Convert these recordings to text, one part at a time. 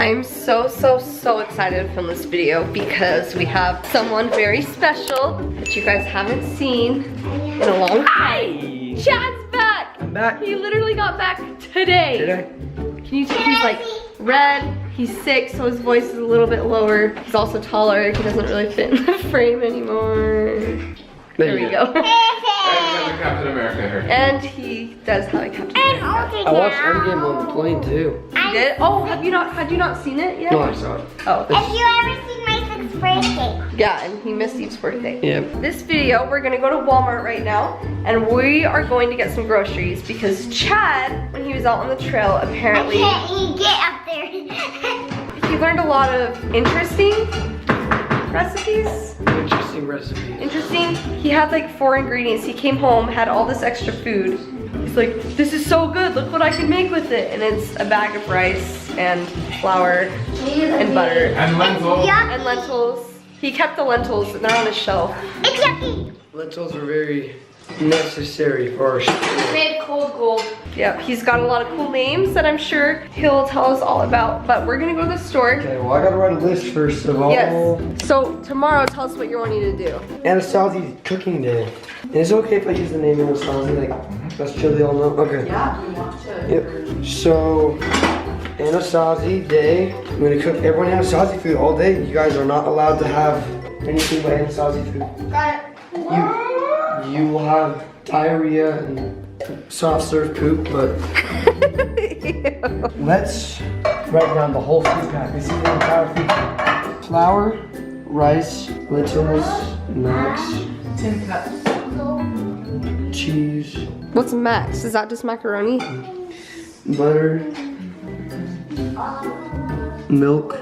I'm so excited to film this video because we have someone very special that you guys haven't seen in a long time. Chad's back! I'm back. He literally got back today. Can you tell he's like red, he's sick, so his voice is a little bit lower. He's also taller, he doesn't really fit in the frame anymore. There we go. Captain America haircut. And he does have a Captain America. I watched Endgame on the plane too. You did? Oh, had you not seen it yet? No, I saw it. Oh. Have you ever seen my 6th birthday? Yeah, and he missed Eve's birthday. Yep. This video, we're gonna go to Walmart right now, and we are going to get some groceries because Chad, when he was out on the trail, apparently I can't even get up there. he learned a lot of interesting recipes. Interesting recipe. Interesting. He had like 4 ingredients. He came home, had all this extra food. He's like, this is so good, look what I can make with it. And it's a bag of rice and flour and butter. And lentils. And lentils. He kept the lentils and they're on his shelf. It's yucky. Lentils are very necessary for our show. Made cold gold. Yep, he's got a lot of cool names that I'm sure he'll tell us all about. But we're gonna go to the store. Okay, well I gotta write a list first of all. Yes. So tomorrow, tell us what you're wanting to do. Anastasi's cooking day. And it's okay if I use the name Anastasi, like that's chill they all know. Okay. Yeah, we want to. Yep. So Anastasi day. I'm gonna cook everyone Anastasi food all day. You guys are not allowed to have anything but Anastasi food. Got it. You will have diarrhea and soft serve poop, but let's write down the whole food pack. This is the entire food pack. Flour, rice, lentils, nuts, 10 cups. cheese, What's max? Is that just macaroni? butter, milk,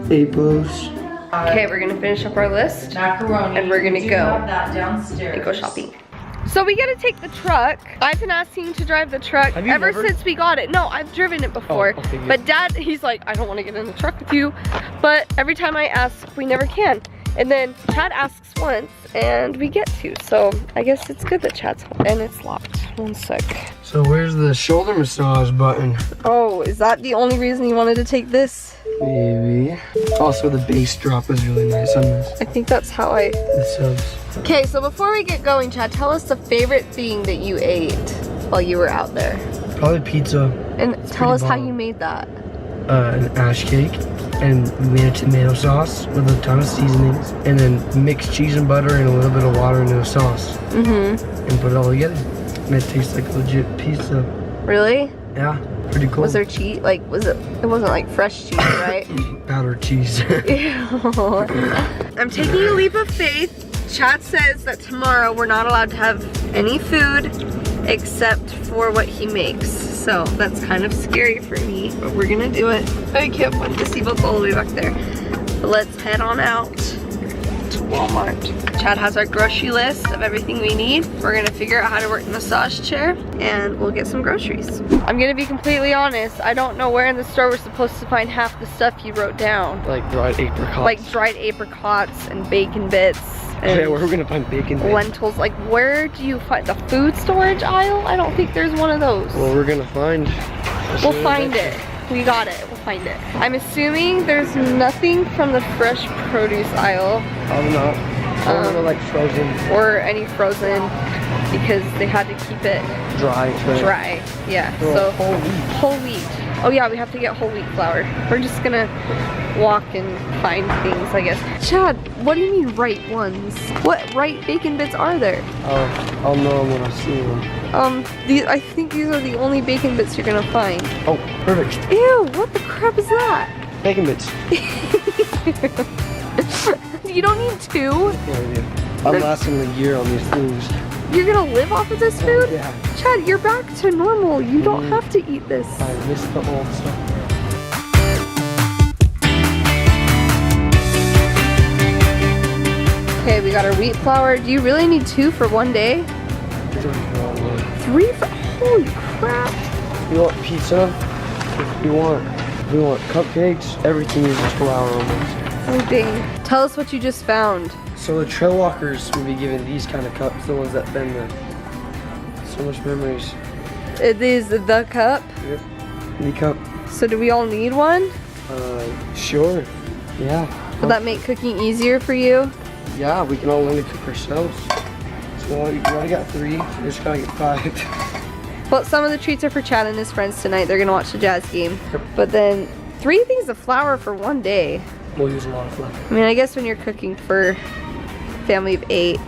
Apos. Okay, we're gonna finish up our list Macaroni. and we're gonna We do go have that downstairs. and go shopping. So we gotta take the truck. I've been asking to drive the truck Have you ever never? since we got it. No, I've driven it before. Oh, okay, good. But Dad, he's like, I don't want to get in the truck with you. But every time I ask, we never can. And then Chad asks once and we get to. So I guess it's good that Chad's home. And it's locked. One sec. So where's the shoulder massage button? Oh, is that the only reason you wanted to take this? Maybe. Also the bass drop was really nice on this. I think that's how I... The subs. Okay, so before we get going, Chad, tell us the favorite thing that you ate while you were out there. Probably pizza. And tell us how bomb. you made that. An ash cake, and we made a tomato sauce with a ton of seasonings, and then mixed cheese and butter and a little bit of water into a sauce, and put it all together. And it tastes like legit pizza. Really? Yeah, pretty cool. Was there cheese? Like, it wasn't like fresh cheese, right? powdered cheese? Ew. I'm taking a leap of faith. Chad says that tomorrow we're not allowed to have any food except for what he makes. So that's kind of scary for me, but we're gonna do it. I can't wait to see what's all the way back there. But let's head on out to Walmart. Chad has our grocery list of everything we need. We're gonna figure out how to work the massage chair and we'll get some groceries. I'm gonna be completely honest, I don't know where in the store we're supposed to find half the stuff you wrote down. Like dried apricots. Like dried apricots and bacon bits. And yeah, where are we gonna find bacon bits? lentils. Like, where do you find the food storage aisle? I don't think there's one of those. Well, we're gonna find. We'll find it. We got it. We'll find it. I'm assuming there's nothing from the fresh produce aisle Probably not. Or like frozen, or any frozen because they had to keep it dry. dry. Yeah. Well, So whole wheat. whole wheat. Oh yeah, we have to get whole wheat flour. We're just gonna walk and find things, I guess. Chad, what do you mean right ones? What right bacon bits are there? I'll know when I see them. I think these are the only bacon bits you're gonna find. Oh, perfect. Ew, what the crap is that? Bacon bits. You don't need 2? Yeah, I do. I'm lasting a year on these things. You're gonna live off of this food? Yeah. Chad, you're back to normal. You don't have to eat this. I miss the old stuff. Okay, we got our wheat flour. Do you really need 2 for one day? 3 for, holy crap. You want pizza? If you want cupcakes, everything uses flour almost. Oh dang. Tell us what you just found. So the trail walkers will be given these kind of cups, the ones that bend the so much memories. It is the cup. Yep. The cup So do we all need one? Sure. Yeah. Will that make cooking easier for you? Yeah, we can all learn to cook ourselves. So you already got 3, you just gotta get 5. Well, some of the treats are for Chad and his friends tonight. They're gonna watch the Jazz game. But then 3 things of flour for one day. We'll use a lot of flour. I mean, I guess when you're cooking for family of 8.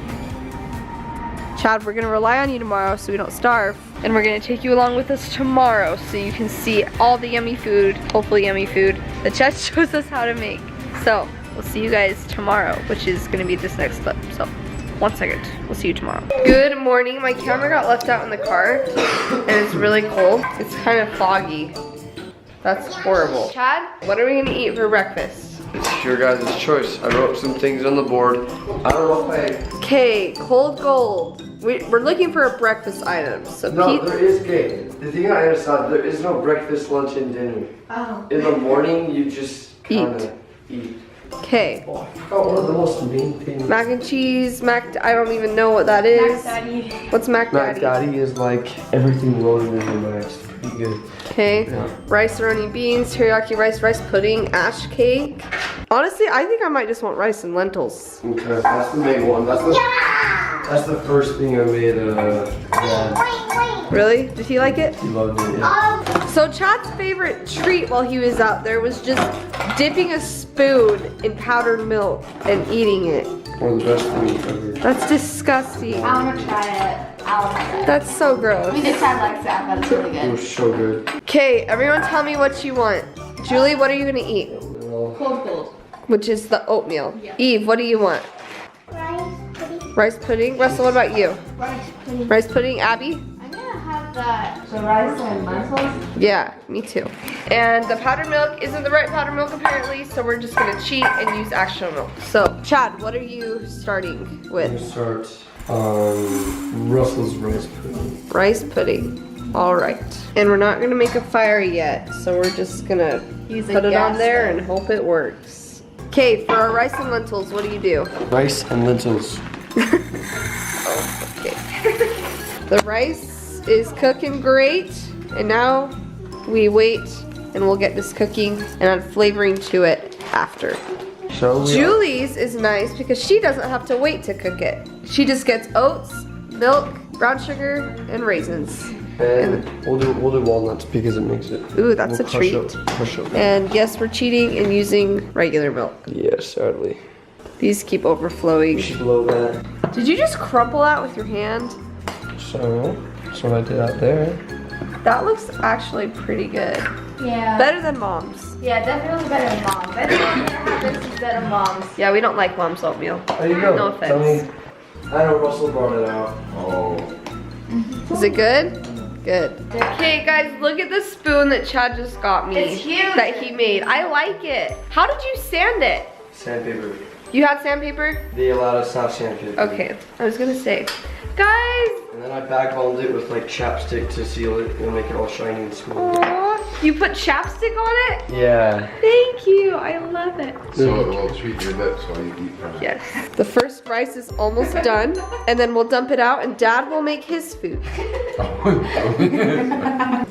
Chad, we're gonna rely on you tomorrow so we don't starve. And we're gonna take you along with us tomorrow so you can see all the yummy food, hopefully yummy food, that Chad shows us how to make. So, we'll see you guys tomorrow, which is gonna be this next clip. So, 1 second, we'll see you tomorrow. Good morning, my camera got left out in the car and it's really cold. It's kind of foggy. That's horrible. Chad, what are we gonna eat for breakfast? It's your guys' choice. I wrote some things on the board. I don't know if Okay, cold gold. We're looking for a breakfast item. So No, Pete, there is cake. The thing I understand, there is no breakfast, lunch, and dinner. Oh. In the morning, you just Eat. kinda eat. okay. Oh, I forgot one of the most main things. Mac and cheese, I don't even know what that is. Daddy. What's Mac Mac Daddy? Daddy is like everything loaded in the mac. It's pretty good. Okay. Yeah. Rice roni beans, teriyaki rice, rice pudding, ash cake. Honestly, I think I might just want rice and lentils. Okay, that's the main one. That's the first thing I made. Dad. Wait. Really? Did he like it? He loved it. Yeah. So Chad's favorite treat while he was out there was just dipping a spoon in powdered milk and eating it. One of the best things ever. That's disgusting. I want to try it. I want to try it. That's so gross. I mean, this Chad likes that, but it's really It good. was so good. Okay, everyone tell me what you want. Julie, what are you gonna eat? Cold gold. Which is the oatmeal. Yeah. Eve, what do you want? Rice pudding. Rice pudding? Russell, what about you? Rice pudding. Rice pudding, Abby? I'm gonna have that. The rice and lentils. Yeah, me too. And the powdered milk isn't the right powdered milk apparently, so we're just gonna cheat and use actual milk. So, Chad, what are you starting I'm gonna with? start Russell's rice pudding. Rice pudding. All right. And we're not gonna make a fire yet, so we're just gonna Use a put it on gas there stove. and hope it works. Okay, for our rice and lentils, what do you do? Rice and lentils. Okay. The rice is cooking great, and now we wait and we'll get this cooking and add flavoring to it after. So we Julie's is nice because she doesn't have to wait to cook it. She just gets oats, milk, brown sugar, and raisins. and we'll do walnuts because it makes it. Ooh, that's a crush treat. Crush up. And yes, we're cheating and using regular milk. Yes, sadly. These keep We overflowing. should blow that. Did you just crumple that with your hand? So that's what I did out there. That looks actually pretty good. Yeah. Better than mom's. Yeah, definitely better than mom's. Everyone here has this instead of mom's. Yeah, we don't like mom's oatmeal. There you go. No Tell offense. me. I know Russell brought it out. Oh. Is it good? Good. Okay, guys, look at the spoon that Chad just got me. It's huge. That he made. I like it. How did you sand it? Sandpaper. You had sandpaper? They allowed us to have sandpaper. Okay, I was gonna say. Guys! And then I backbombed it with like chapstick to seal it and make it all shiny and smooth. Aww, you put chapstick on it? Yeah. Thank you, I love it. So it will treat your lips while you eat from it. Yes. The first rice is almost done, and then we'll dump it out, and Dad will make his food.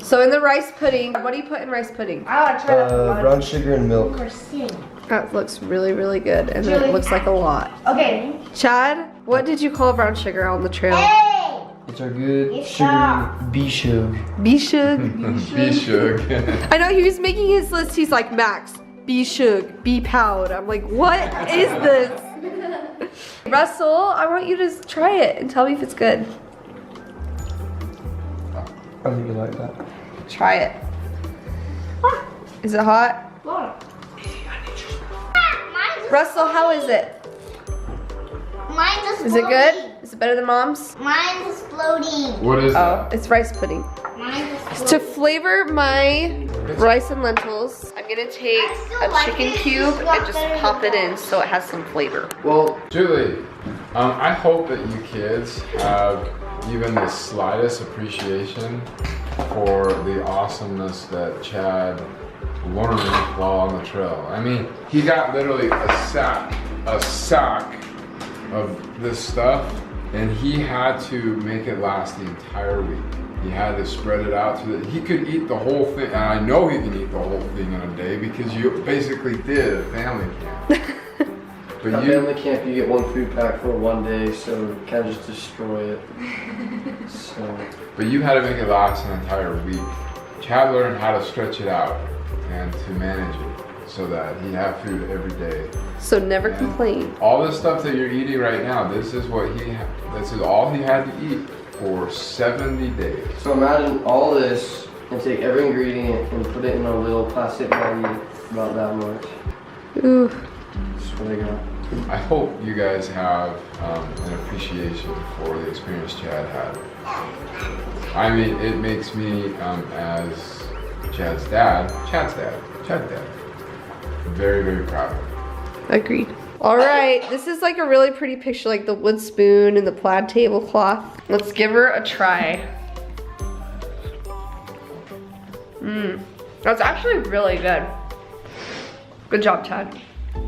So in the rice pudding, what do you put in rice pudding? I want to try that one. Brown sugar and milk. That looks really, really good, and Julie. it looks like a lot. Okay. Chad, what did you call brown sugar on the trail? Hey! It's our good It's sugary bee sugar. Bishug. Be shook. I know he was making his list. He's like, Max, Bishug, Powd. I'm like, what is this? Russell, I want you to try it and tell me if it's good. I think you like that. Try it. Is it hot? Russell, how is it? Mine's exploding. Is it good? Is it better than mom's? Mine's exploding. What is Oh, it's rice pudding. Mine's exploding. To flavor my rice and lentils, I'm gonna take a chicken cube and just pop it in so it has some flavor. Well, Julie, I hope that you kids have even the slightest appreciation for the awesomeness that Chad learned while on the trail. I mean, he got literally a sack of this stuff, and he had to make it last the entire week. He had to spread it out so that he could eat the whole thing. And I know he can eat the whole thing in a day because you basically did a family camp. But At family camp, you get one food pack for one day, so you kind of just destroy it. But you had to make it last an entire week. Chad learned how to stretch it out and to manage it so that he had food every day. So never And complain. all this stuff that you're eating right now, this is all he had to eat for 70 days. So imagine all this and take every ingredient and put it in a little plastic baggie about that much. Ooh. That's what I got. I hope you guys have an appreciation for the experience Chad had. I mean, it makes me, as Chad's dad, very, very proud. Agreed. All right, this is like a really pretty picture, like the wood spoon and the plaid tablecloth. Let's give her a try. That's actually really good. Good job, Chad.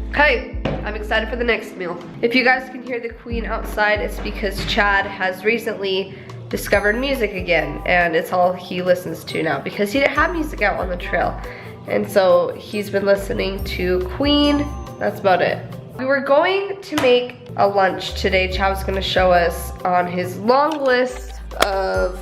Okay, I'm excited for the next meal. If you guys can hear the queen outside, it's because Chad has recently discovered music again, and it's all he listens to now because he didn't have music out on the trail. And so he's been listening to Queen. That's about it. We were going to make a lunch today. Chad was gonna show us on his long list of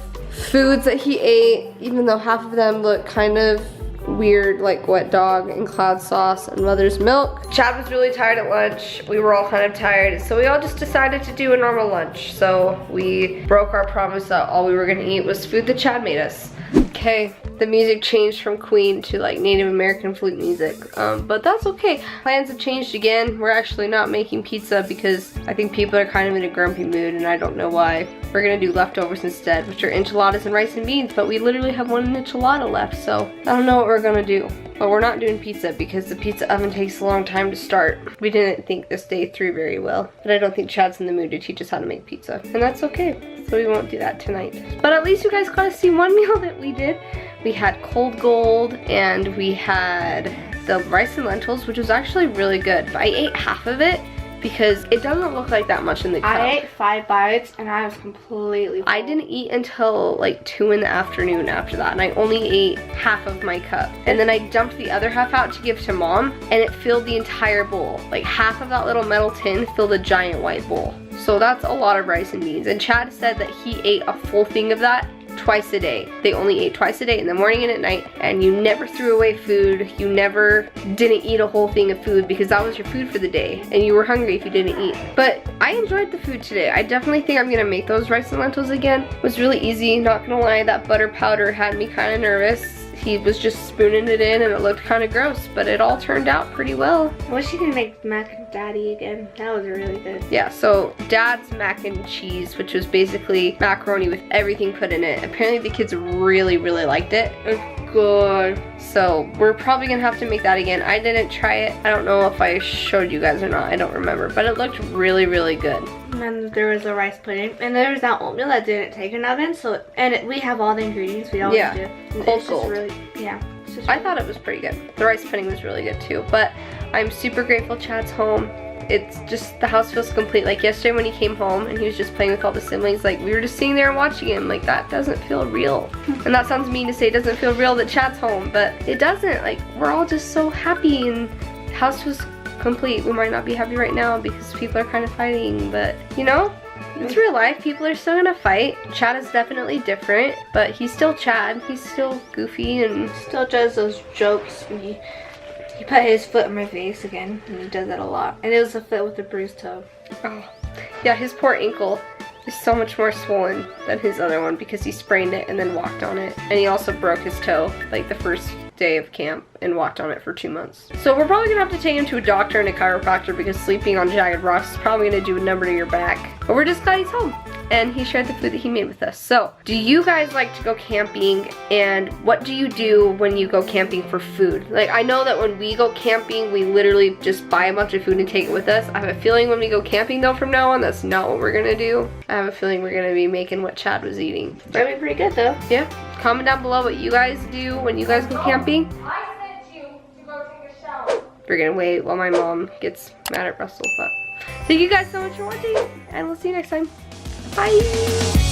foods that he ate, even though half of them look kind of weird, like wet dog and cloud sauce and mother's milk. Chad was really tired at lunch. We were all kind of tired, so we all just decided to do a normal lunch. So we broke our promise that all we were gonna eat was food that Chad made us. Okay, the music changed from Queen to like Native American flute music, but that's okay. Plans have changed again. We're actually not making pizza because I think people are kind of in a grumpy mood and I don't know why. We're gonna do leftovers instead, which are enchiladas and rice and beans, but we literally have one enchilada left, so I don't know what we're gonna do. But we're not doing pizza because the pizza oven takes a long time to start. We didn't think this day through very well, but I don't think Chad's in the mood to teach us how to make pizza, and that's okay. So we won't do that tonight. But at least you guys got to see one meal that we did. We had cold gold and we had the rice and lentils, which was actually really good. But I ate half of it because it doesn't look like that much in the cup. I ate 5 bites and I was completely full. I didn't eat until like 2 in the afternoon after that, and I only ate half of my cup. And then I dumped the other half out to give to Mom, and it filled the entire bowl. Like half of that little metal tin filled a giant white bowl. So that's a lot of rice and beans. And Chad said that he ate a full thing of that twice a day. They only ate twice a day, in the morning and at night, and you never threw away food. You never didn't eat a whole thing of food because that was your food for the day, and you were hungry if you didn't eat. But I enjoyed the food today. I definitely think I'm gonna make those rice and lentils again. It was really easy, not gonna lie. That butter powder had me kind of nervous. He was just spooning it in and it looked kind of gross, but it all turned out pretty well. I wish you could make mac and daddy again. That was really good. Yeah, so Dad's mac and cheese, which was basically macaroni with everything put in it. Apparently the kids really, really liked it. It was good. So we're probably gonna have to make that again. I didn't try it. I don't know if I showed you guys or not. I don't remember, but it looked really, really good. And then there was a rice pudding, and there was that oatmeal that didn't take an oven. So we have all the ingredients we always do. And Cold it's just gold. really, yeah. It's just I thought it was pretty good. The rice pudding was really good too. But I'm super grateful Chad's home. It's just, the house feels complete. Like yesterday when he came home and he was just playing with all the siblings, like we were just sitting there watching him. Like that doesn't feel real. And that sounds mean to say it doesn't feel real that Chad's home, but it doesn't. Like we're all just so happy and the house was complete. We might not be happy right now because people are kind of fighting, but you know, it's real life. People are still gonna fight. Chad is definitely different, but he's still Chad. He's still goofy and still does those jokes. He put his foot in my face again, and he does that a lot. And it was a foot with a bruised toe. oh, yeah, his poor ankle is so much more swollen than his other one because he sprained it and then walked on it. And he also broke his toe like the first day of camp and walked on it for 2 months. So we're probably gonna have to take him to a doctor and a chiropractor because sleeping on jagged rocks is probably gonna do a number to your back. But we're just glad he's home and he shared the food that he made with us. So, do you guys like to go camping, and what do you do when you go camping for food? Like, I know that when we go camping, we literally just buy a bunch of food and take it with us. I have a feeling when we go camping though from now on, that's not what we're gonna do. I have a feeling we're gonna be making what Chad was eating. That'd be pretty good though. Yeah, comment down below what you guys do when you guys go camping. I sent you to go take a shower. We're gonna wait while my mom gets mad at Russell, but thank you guys so much for watching, and we'll see you next time. Bye!